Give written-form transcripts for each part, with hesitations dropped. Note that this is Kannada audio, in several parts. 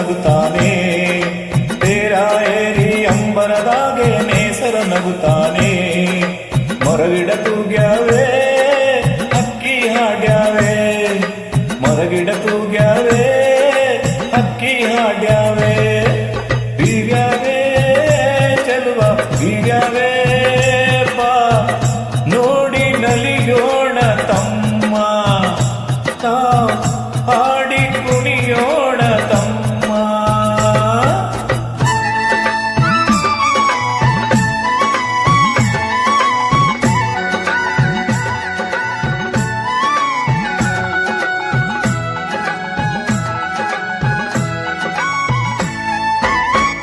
ನಗುತ್ತಾನೆ. ತೇರ ಏರಿ ಅಂಬರದಾಗೆ ನೇಸರ ನಗುತ್ತಾನೆ. ಮರಗಿಡ ತೂಗ್ಯಾವೆ ಹಕ್ಕಿ ಹಾಡ್ಯಾವೆ, ಮರಗಿಡ ತೂಗ್ಯಾವೆ ಹಕ್ಕಿ ಹಾಡ್ಯಾವೆ. ಬೀಗ್ಯಾವೆ ಚೆಲುವ ಬೀಗ್ಯಾವೆ ಬಾ ನೋಡಿ ನಲಿಯೋಣ ತಮ್ಮ, ತಾವ್ ಹಾಡಿ ಕುಣಿಯೋಣ ತಮ್ಮ.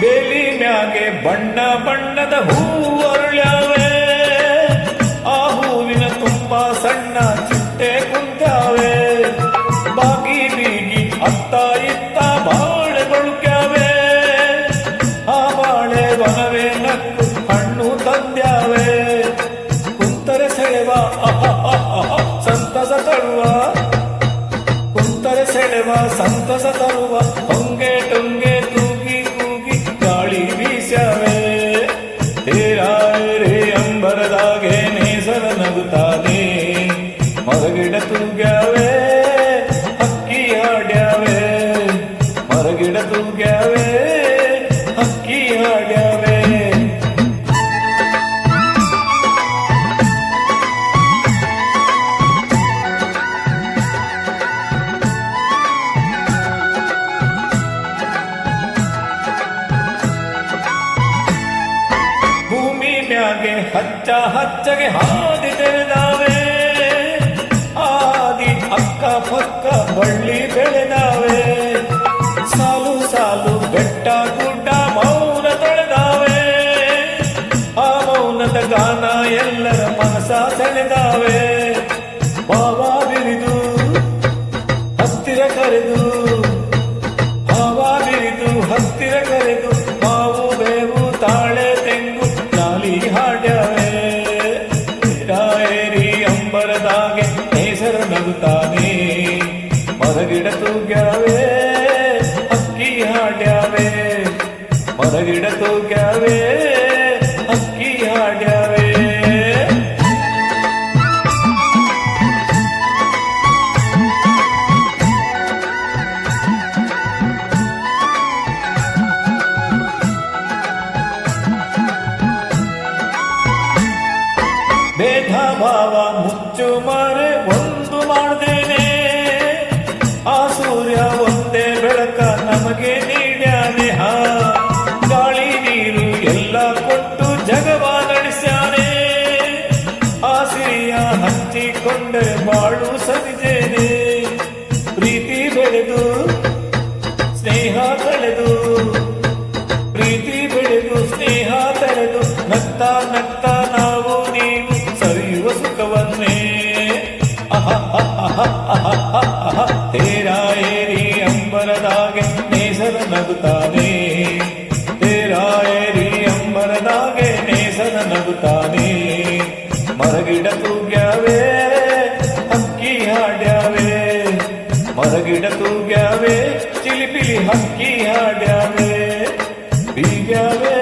ಬೇಲಿ ಮ್ಯಾಗೆ ಬಣ್ಣ ಬಣ್ಣದ ಹೂವು ಅರಳ್ಯಾವೆ, ಆ ಹೂವಿನ ತುಂಬಾ ಸಣ್ಣ ಚಿಟ್ಟೆ ಕುಂತಾವೆ. ಬಾಗಿ ಬೀಗಿ ಅತ್ತ ಇತ್ತ ಬಾಳೆ ಬಳುಕ್ಯಾವೆ, ಆ ಬಾಳೆ ಬನವೇ ನಕ್ಕು ಹಣ್ಣು ತಂದ್ಯಾವೆ. ಕುಂತರೆ ಸೆಳೆವ ಸಂತಸ ತರುವ, ಕುಂತರೆ ಸೆಳೆವ ಸಂತಸ ತರುವ. ಹೊಂಗೆ ಟೊಂಗೆ ತೂಗಿ ಕೂಗಿ ಗಾಳಿ ಬೀಸ್ಯಾವೆ. ತೇರ ಏರಿ ಅಂಬರದಾಗೆ ನೇಸರ ನಗುತ್ತಾನೆ. ಮರಗಿಡ ತೂಗ್ಯಾವೆ ಹಕ್ಕಿ ಹಾಡ್ಯಾವೆ, ಮರಗಿಡ ತೂಗ್ಯಾವೆ ಹಕ್ಕಿ ಹಾಡ್ಯಾವೆ. ಭೂಮಿ ಮ್ಯಾಗೆ ಹಚ್ಚ ಹಚ್ಚಗೆ ಹಾದಿ ತೆರೆದಾವೆ, ಆದಿ ಅಕ್ಕ ಪಕ್ಕ ಬಳ್ಳಿ ಬೆಳೆದಾವೆ. ಸಾಲು ಸಾಲು ಬೆಟ್ಟ ಗುಡ್ಡ ಮೌನ ತೊಳೆದಾವೆ, ಆ ಮೌನದ ಗಾನ ಎಲ್ಲರ ಮನಸ ಸೆಳೆದಾವೆ. ಭಾವ ಬಿರಿದು ಹತ್ತಿರ ಕರೆದು, ಭಾವ ಬಿರಿದು ಹತ್ತಿರ ಕರೆದು. ಮಾವು ಬೇವು ತಾಳೆ ತೆಂಗು ನಾಲಿ ಹಾಡ್ಯಾವೆ. ತೇರ ಏರಿ ಅಂಬರದಾಗೆ ನೇಸರ ನಗುತ್ತಾನೆ. ಮರಗಿಡ ತೂಗ್ಯಾವೆ ಹಕ್ಕಿ ಹಾಡ್ಯಾವೆ, ಮರಗಿಡ ತೂಗ್ಯಾವೆ ಹಕ್ಕಿ ಹಾಡ್ಯಾವೆ. ಭೇದ ಭಾವ ಮುಚ್ಚು ಮರೆ ಒಂದು ಮಾಡ್ದೇನೆ, ಆ ಸೂರ್ಯ ಒಂದೇ ಬೆಳಕ ನಮಗೆ ನೀಡ್ಯಾನೆ. ಗಾಳಿ ನೀರು ಎಲ್ಲ ಕೊಟ್ಟು ಜಗವ ನಡೆಸ್ಯಾನೆ, ಆ ಸಿರಿಯ ಹಂಚಿಕೊಂಡರೆ ಬಾಳು ಸರಿಜೇನೆ. ಪ್ರೀತಿ ಬೆಳೆದು ಸ್ನೇಹ ತಳೆದು, ಪ್ರೀತಿ ಬೆಳೆದು ಸ್ನೇಹ ತಳೆದು. ನಗ್ತಾ ನಗ್ತಾ ನಾವು ನೀವು ಸರಿಯುವ ಸುಖವನ್ನೇ. ತೇರ ಏರಿ ಅಂಬರದಾಗೆ ನೇಸರ ನಗುತ್ತಾನೆ. ತೇರ ಏರಿ ಅಂಬರದಾಗೆ ನೇಸರ ನಗುತ್ತಾನೆ. ಮರಗಿಡ ತೂಗ್ಯಾವೆ ಹಕ್ಕಿ ಹಾಡ್ಯಾವೆ, ಮರಗಿಡ ತೂಗ್ಯಾವೆ ಚಿಲಿಪಿಲಿ ಹಕ್ಕಿ ಹಾಡ್ಯಾವೆ. ಬೀಗ್ಯಾವೆ